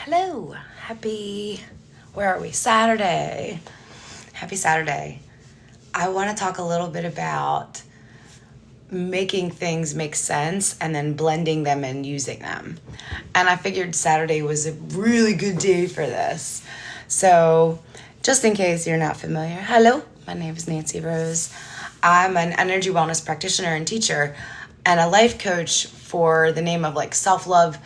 Hello, where are we? Saturday. Happy Saturday. I want to talk a little bit about making things make sense and then blending them and using them. And I figured Saturday was a really good day for this. So, just in case you're not familiar, hello, my name is Nancy Rose. I'm an energy wellness practitioner and teacher and a life coach for the name of self love.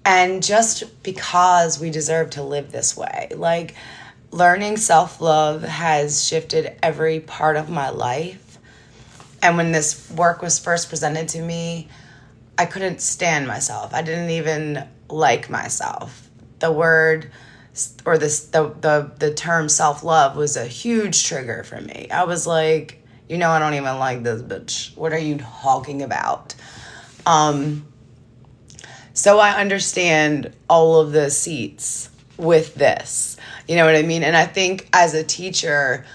And just because we deserve to live this way, learning self love has shifted every part of my life. And when this work was first presented to me, I couldn't stand myself. I didn't even like myself. The word or the term self love was a huge trigger for me. I was like, I don't even like this bitch. What are you talking about? So I understand all of the seats with this, you know what I mean? And I think as a teacher,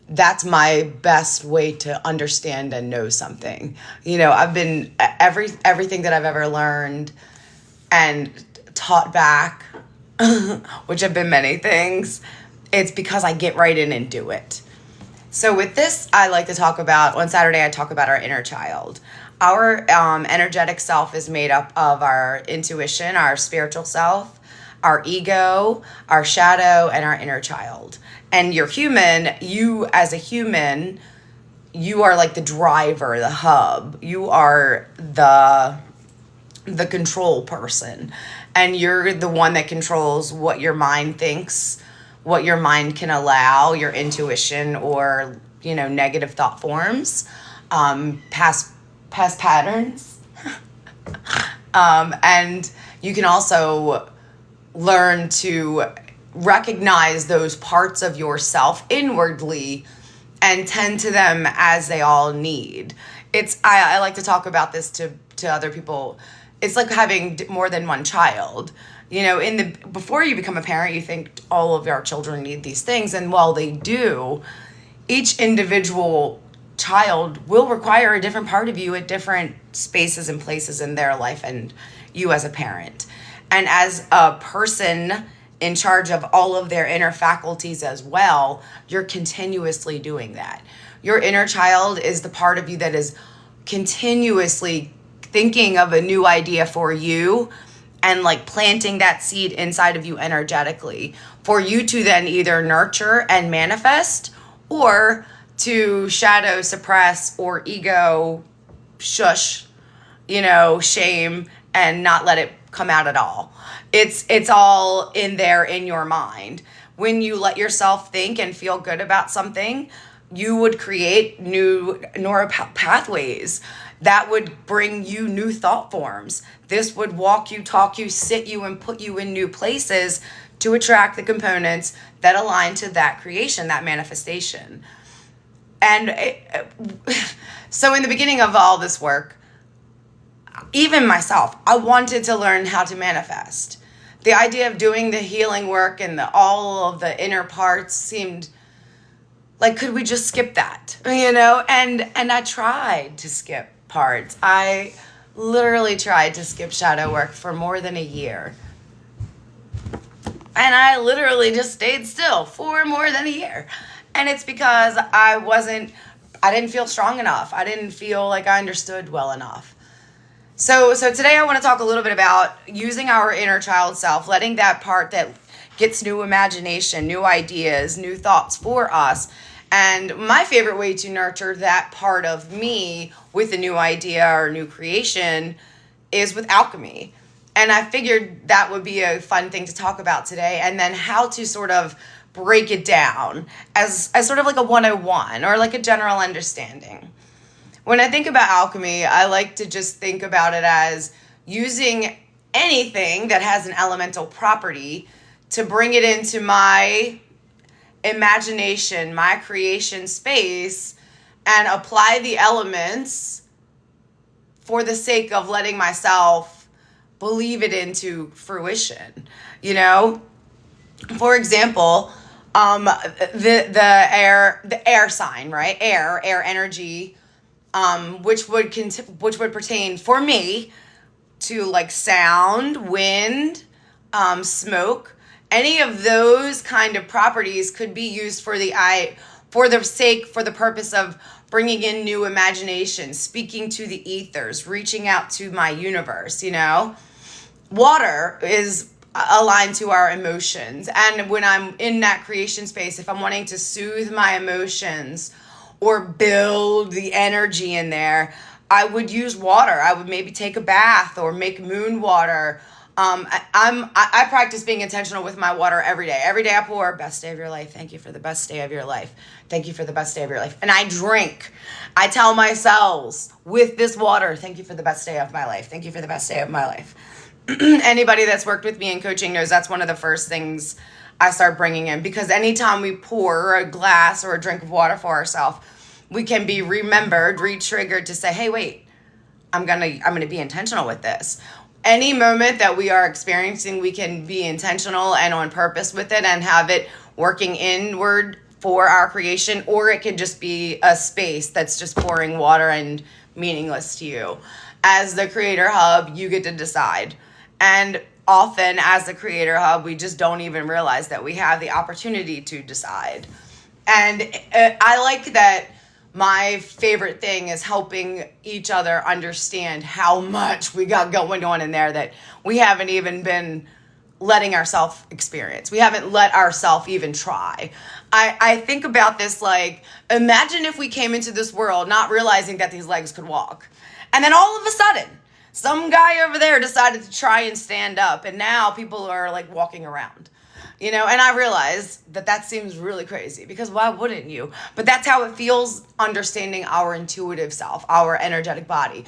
that's my best way to understand and know something. I've been everything that I've ever learned and taught back, which have been many things, it's because I get right in and do it. So with this, I like to talk about, on Saturday, I talk about our inner child. Our energetic self is made up of our intuition, our spiritual self, our ego, our shadow, and our inner child. And you as a human, you are like the driver, the hub. You are the control person. And you're the one that controls what your mind thinks, what your mind can allow, your intuition or, negative thought forms, past patterns. And you can also learn to recognize those parts of yourself inwardly and tend to them as they all need. I like to talk about this to other people. It's like having more than one child. Before you become a parent, you think all of our children need these things. And while they do, each individual child will require a different part of you at different spaces and places in their life and you as a parent. And as a person in charge of all of their inner faculties as well, you're continuously doing that. Your inner child is the part of you that is continuously thinking of a new idea for you and planting that seed inside of you energetically for you to then either nurture and manifest or to shadow, suppress, or ego, shush, shame, and not let it come out at all. It's all in there in your mind. When you let yourself think and feel good about something, you would create new neural pathways that would bring you new thought forms. This would walk you, talk you, sit you, and put you in new places to attract the components that align to that creation, that manifestation. And so in the beginning of all this work, even myself, I wanted to learn how to manifest. The idea of doing the healing work and all of the inner parts seemed like, could we just skip that? And I tried to skip parts. I literally tried to skip shadow work for more than a year. And I literally just stayed still for more than a year. And it's because I didn't feel strong enough. I didn't feel like I understood well enough. So today I want to talk a little bit about using our inner child self, letting that part that gets new imagination, new ideas, new thoughts for us. And my favorite way to nurture that part of me with a new idea or new creation is with alchemy. And I figured that would be a fun thing to talk about today. And then how to sort of break it down as sort of like a 101 or like a general understanding. When I think about alchemy, I like to just think about it as using anything that has an elemental property to bring it into my imagination, my creation space, and apply the elements for the sake of letting myself believe it into fruition. For example, the air sign, right? Air energy, which would pertain for me to sound, wind, smoke, any of those kind of properties could be used for the purpose of bringing in new imagination, speaking to the ethers, reaching out to my universe, Water is aligned to our emotions. And when I'm in that creation space, if I'm wanting to soothe my emotions or build the energy in there, I would use water. I would maybe take a bath or make moon water. I practice being intentional with my water every day. Every day I pour, best day of your life. Thank you for the best day of your life. Thank you for the best day of your life. And I drink. I tell my cells with this water, thank you for the best day of my life. Thank you for the best day of my life. Anybody that's worked with me in coaching knows that's one of the first things I start bringing in, because anytime we pour a glass or a drink of water for ourselves, we can be remembered, re-triggered to say, hey, wait, I'm gonna be intentional with this. Any moment that we are experiencing, we can be intentional and on purpose with it and have it working inward for our creation, or it could just be a space that's just pouring water and meaningless to you. As the creator hub, you get to decide. And often as the creator hub, we just don't even realize that we have the opportunity to decide. And I like that. My favorite thing is helping each other understand how much we got going on in there that we haven't even been letting ourselves experience. We haven't let ourselves even try. I think about this like, imagine if we came into this world not realizing that these legs could walk. And then all of a sudden, some guy over there decided to try and stand up. And now people are like walking around. And I realize that seems really crazy, because why wouldn't you? But that's how it feels, understanding our intuitive self, our energetic body.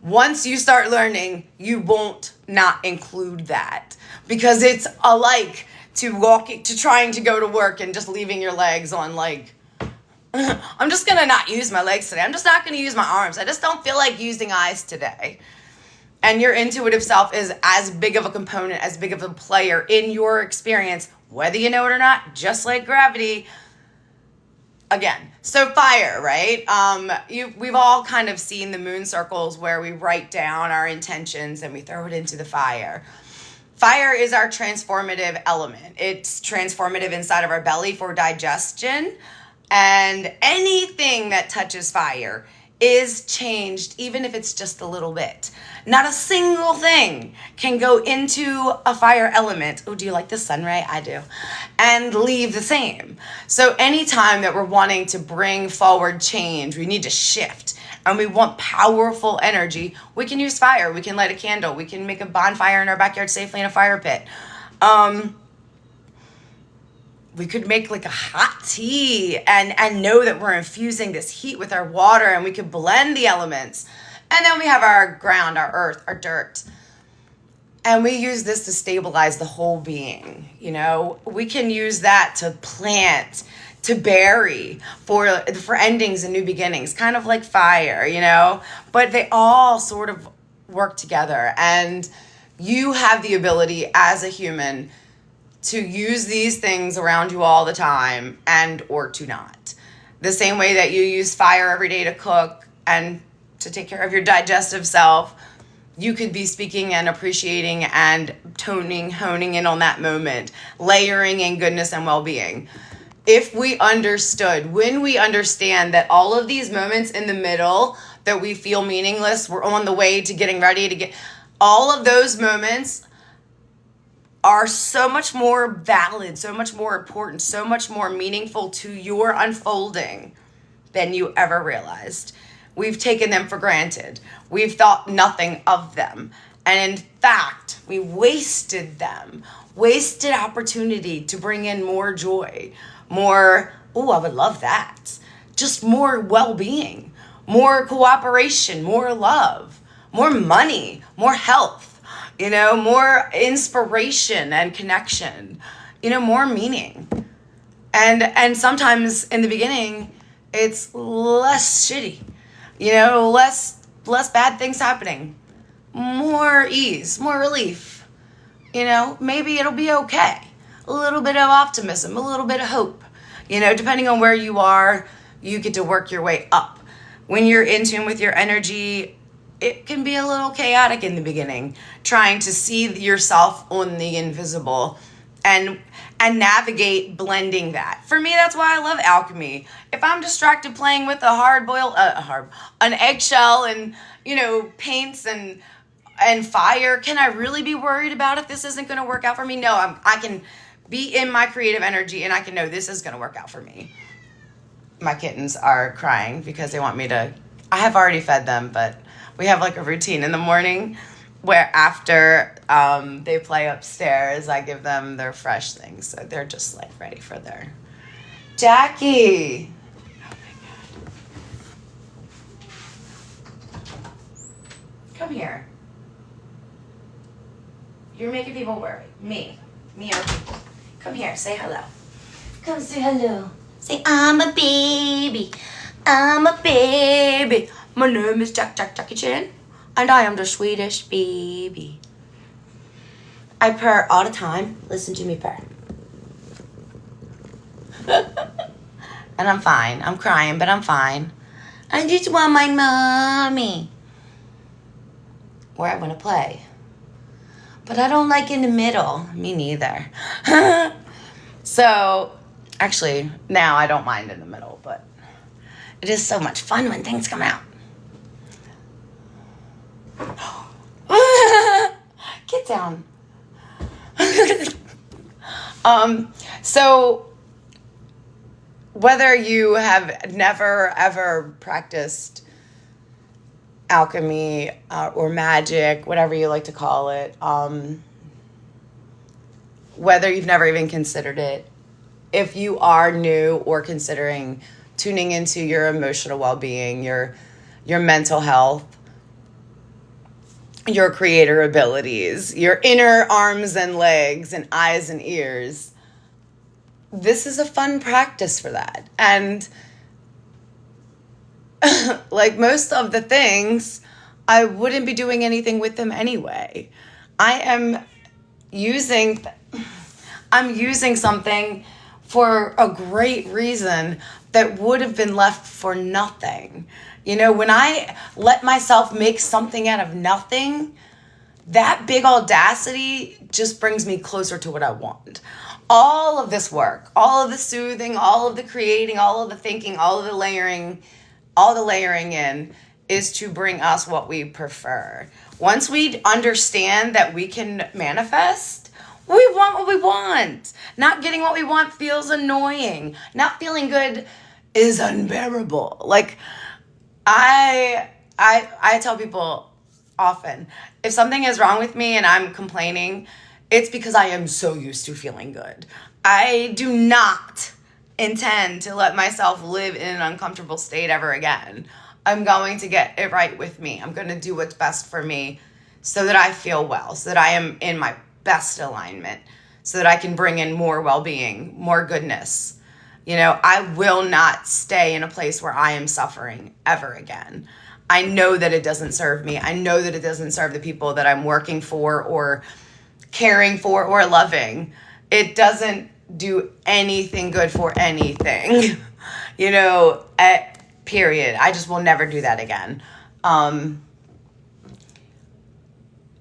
Once you start learning, you won't not include that, because it's alike to trying to go to work and just leaving your legs on like, I'm just going to not use my legs today. I'm just not going to use my arms. I just don't feel like using eyes today. And your intuitive self is as big of a component, as big of a player in your experience, whether you know it or not, just like gravity. Again, so fire, right? We've all kind of seen the moon circles where we write down our intentions and we throw it into the fire. Fire is our transformative element. It's transformative inside of our belly for digestion. And anything that touches fire is changed, even if it's just a little bit. Not a single thing can go into a fire element. Oh, do you like the sun ray? I do. And leave the same. So anytime that we're wanting to bring forward change, we need to shift, and we want powerful energy, we can use fire. We can light a candle. We can make a bonfire in our backyard safely in a fire pit. We could make like a hot tea and know that we're infusing this heat with our water, and we could blend the elements. And then we have our ground, our earth, our dirt. And we use this to stabilize the whole being. We can use that to plant, to bury, for endings and new beginnings, kind of like fire, But they all sort of work together. And you have the ability as a human to use these things around you all the time, and or to not. The same way that you use fire every day to cook and to take care of your digestive self, you could be speaking and appreciating and honing in on that moment, layering in goodness and well-being. If we understood, when we understand that all of these moments in the middle that we feel meaningless, we're on the way to getting ready to get, all of those moments are so much more valid, so much more important, so much more meaningful to your unfolding than you ever realized. We've taken them for granted. We've thought nothing of them. And in fact, we wasted them, wasted opportunity to bring in more joy, more, I would love that. Just more well-being, more cooperation, more love, more money, more health, more inspiration and connection, more meaning. And sometimes in the beginning, it's less shitty. Less bad things happening, more ease, more relief. Maybe it'll be okay. A little bit of optimism, a little bit of hope. Depending on where you are, you get to work your way up. When you're in tune with your energy, it can be a little chaotic in the beginning, trying to see yourself on the invisible and navigate blending that. For me, that's why I love alchemy. If I'm distracted playing with an eggshell and, paints and fire, can I really be worried about if this isn't going to work out for me? No, I can be in my creative energy and I can know this is going to work out for me. My kittens are crying because they want me to, I have already fed them, but we have like a routine in the morning where after they play upstairs, I give them their fresh things. So they're just like ready for their Jackie. Oh my God. Come here. You're making people worry. Me or people. Come here, say hello. Come say hello. Say, I'm a baby. I'm a baby. My name is Jackie Chan, and I am the sweetest baby. I purr all the time. Listen to me purr. And I'm fine. I'm crying, but I'm fine. I just want my mommy. Or I want to play. But I don't like in the middle. Me neither. So, actually, now I don't mind in the middle, but it is so much fun when things come out. Get down. So, whether you have never, ever practiced alchemy or magic, whatever you like to call it, whether you've never even considered it, if you are new or considering tuning into your emotional well-being, your mental health, your creator abilities, your inner arms and legs and eyes and ears, this is a fun practice for that. And like most of the things, I wouldn't be doing anything with them anyway. I'm using something for a great reason that would have been left for nothing. When I let myself make something out of nothing, that big audacity just brings me closer to what I want. All of this work, all of the soothing, all of the creating, all of the thinking, all of the layering, all the layering in is to bring us what we prefer. Once we understand that we can manifest, we want what we want. Not getting what we want feels annoying. Not feeling good is unbearable. Like, I tell people often, if something is wrong with me and I'm complaining, it's because I am so used to feeling good. I do not intend to let myself live in an uncomfortable state ever again. I'm going to get it right with me. I'm going to do what's best for me so that I feel well, so that I am in my best alignment, so that I can bring in more well-being, more goodness. I will not stay in a place where I am suffering ever again. I know that it doesn't serve me. I know that it doesn't serve the people that I'm working for or caring for or loving. It doesn't do anything good for anything, period. I just will never do that again. And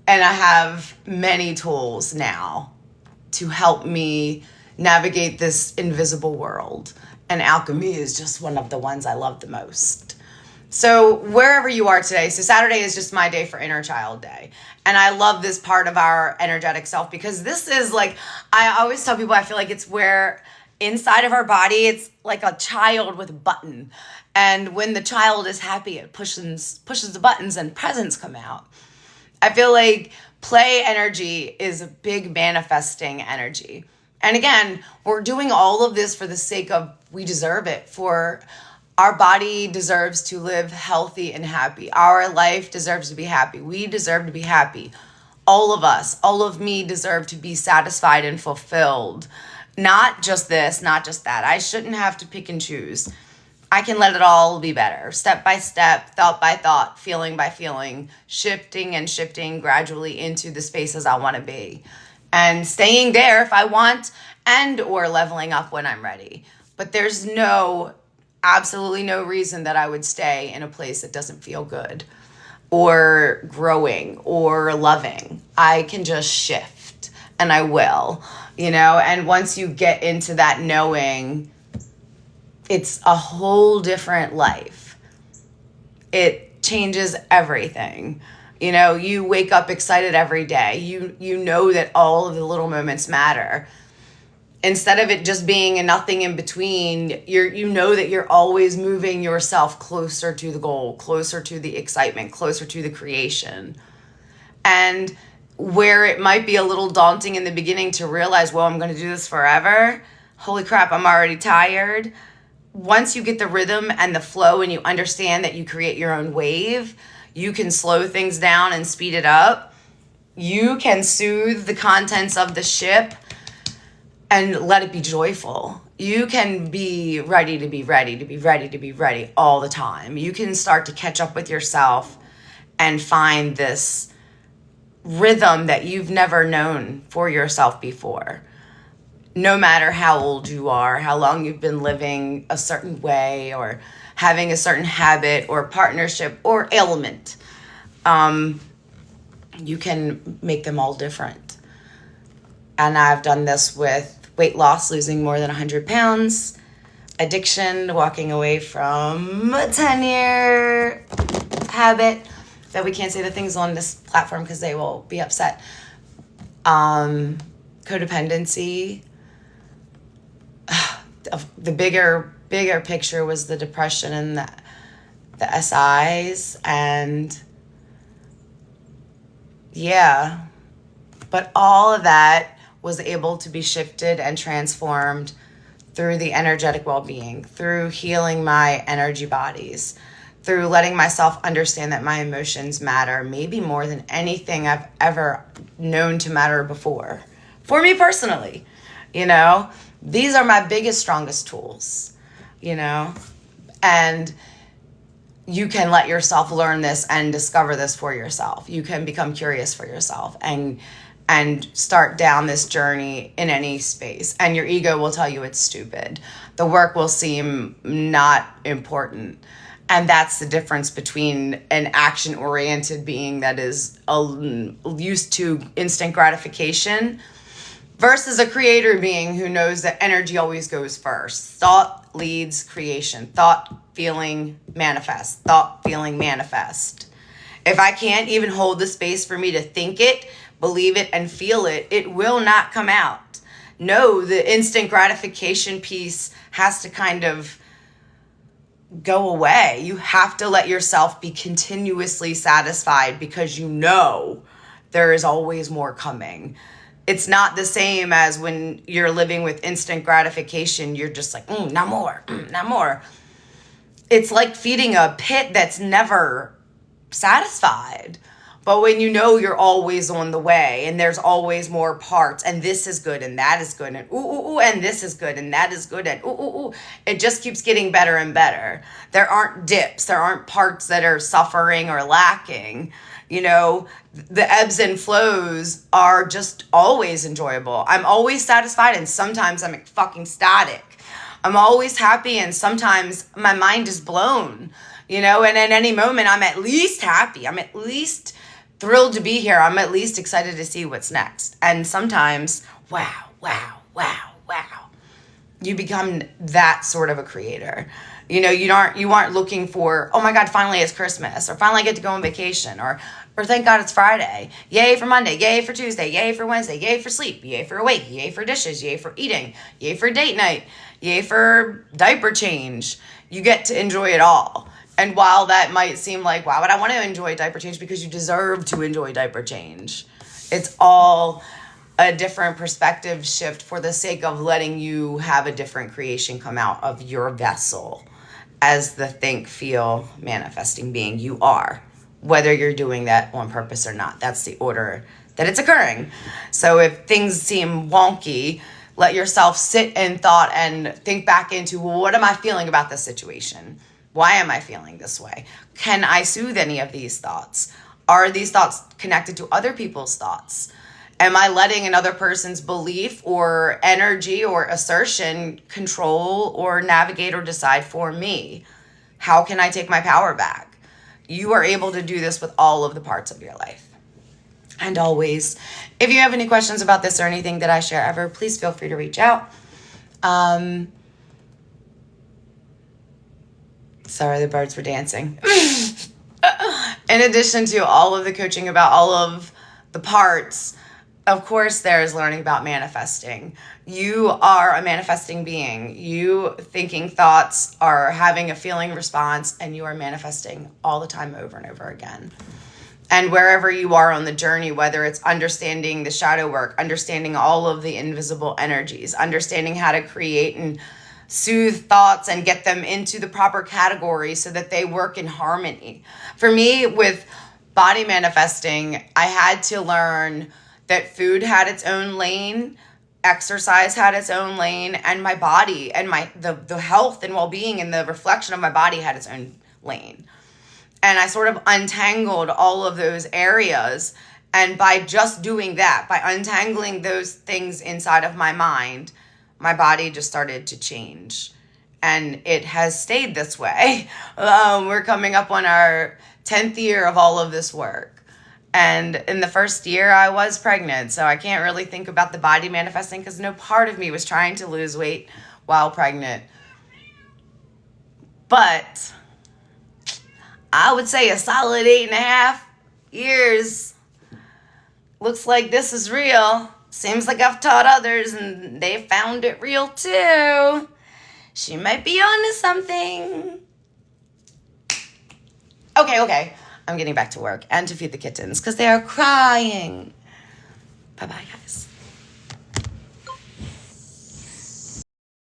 I have many tools now to help me navigate this invisible world. And alchemy is just one of the ones I love the most. So wherever you are today, so Saturday is just my day for Inner Child Day. And I love this part of our energetic self because this is like, I always tell people I feel like it's where inside of our body, it's like a child with a button. And when the child is happy, it pushes the buttons and presents come out. I feel like play energy is a big manifesting energy. And again, we're doing all of this for the sake of we deserve it. For our body deserves to live healthy and happy. Our life deserves to be happy. We deserve to be happy. All of us, all of me deserve to be satisfied and fulfilled. Not just this, not just that. I shouldn't have to pick and choose. I can let it all be better, step by step, thought by thought, feeling by feeling, shifting and shifting gradually into the spaces I want to be. And staying there if I want and or leveling up when I'm ready. But there's absolutely no reason that I would stay in a place that doesn't feel good. or growing or loving. I can just shift, and I will, and once you get into that knowing, it's a whole different life. It changes everything. You wake up excited every day. You know that all of the little moments matter. Instead of it just being a nothing in between, you know that you're always moving yourself closer to the goal, closer to the excitement, closer to the creation. And where it might be a little daunting in the beginning to realize, well, I'm going to do this forever. Holy crap, I'm already tired. Once you get the rhythm and the flow and you understand that you create your own wave, you can slow things down and speed it up. You can soothe the contents of the ship and let it be joyful. You can be ready to be ready, to be ready, to be ready all the time. You can start to catch up with yourself and find this rhythm that you've never known for yourself before. No matter how old you are, how long you've been living a certain way or having a certain habit or partnership or ailment, you can make them all different. And I've done this with weight loss, losing more than 100 pounds, addiction, walking away from a 10-year habit that we can't say the things on this platform because they will be upset. Codependency. The bigger picture was the depression and the SIs, and yeah, but all of that was able to be shifted and transformed through the energetic well-being, through healing my energy bodies, through letting myself understand that my emotions matter maybe more than anything I've ever known to matter before. For me personally, these are my biggest, strongest tools, and you can let yourself learn this and discover this for yourself. You can become curious for yourself and start down this journey in any space. And your ego will tell you it's stupid. The work will seem not important. And that's the difference between an action-oriented being that is used to instant gratification versus a creator being who knows that energy always goes first. Thought leads creation. Thought, feeling, manifest. Thought, feeling, manifest. If I can't even hold the space for me to think it, believe it, and feel it, it will not come out. No, the instant gratification piece has to kind of go away. You have to let yourself be continuously satisfied because there is always more coming. It's not the same as when you're living with instant gratification. You're just like, not more, not more. It's like feeding a pit that's never satisfied. But when you're always on the way and there's always more parts and this is good and that is good and and this is good and that is good and it just keeps getting better and better. There aren't dips. There aren't parts that are suffering or lacking. The ebbs and flows are just always enjoyable. I'm always satisfied and sometimes I'm fucking static. I'm always happy and sometimes my mind is blown, and at any moment I'm at least happy. I'm at least thrilled to be here. I'm at least excited to see what's next. And sometimes, wow. You become that sort of a creator. You aren't looking for, oh my God, finally it's Christmas, or finally I get to go on vacation, or thank God it's Friday. Yay for Monday, yay for Tuesday, yay for Wednesday, yay for sleep, yay for awake, yay for dishes, yay for eating, yay for date night, yay for diaper change. You get to enjoy it all. And while that might seem like, why would I want to enjoy diaper change? Because you deserve to enjoy diaper change. It's all a different perspective shift for the sake of letting you have a different creation come out of your vessel as the think, feel, manifesting being you are, whether you're doing that on purpose or not. That's the order that it's occurring. So if things seem wonky, let yourself sit in thought and think back into, well, what am I feeling about this situation? Why am I feeling this way? Can I soothe any of these thoughts? Are these thoughts connected to other people's thoughts? Am I letting another person's belief or energy or assertion control or navigate or decide for me? How can I take my power back? you are able to do this with all of the parts of your life. And always, if you have any questions about this or anything that I share ever, please feel free to reach out. Sorry, the birds were dancing. In addition to all of the coaching about all of the parts, of course, there's learning about manifesting. You are a manifesting being. You thinking thoughts are having a feeling response, and you are manifesting all the time over and over again. And wherever you are on the journey, whether it's understanding the shadow work, understanding all of the invisible energies, understanding how to create and soothe thoughts and get them into the proper category so that they work in harmony. For me, with body manifesting, I had to learn that food had its own lane, exercise had its own lane, and my body and the health and well-being and the reflection of my body had its own lane. And I sort of untangled all of those areas. And by just doing that, by untangling those things inside of my mind, my body just started to change. And it has stayed this way. We're coming up on our 10th year of all of this work. And in the first year, I was pregnant. So I can't really think about the body manifesting because no part of me was trying to lose weight while pregnant. But I would say a solid 8.5 years. Looks like this is real. Seems like I've taught others and they found it real too. She might be onto something. Okay. I'm getting back to work and to feed the kittens because they are crying. Bye-bye, guys.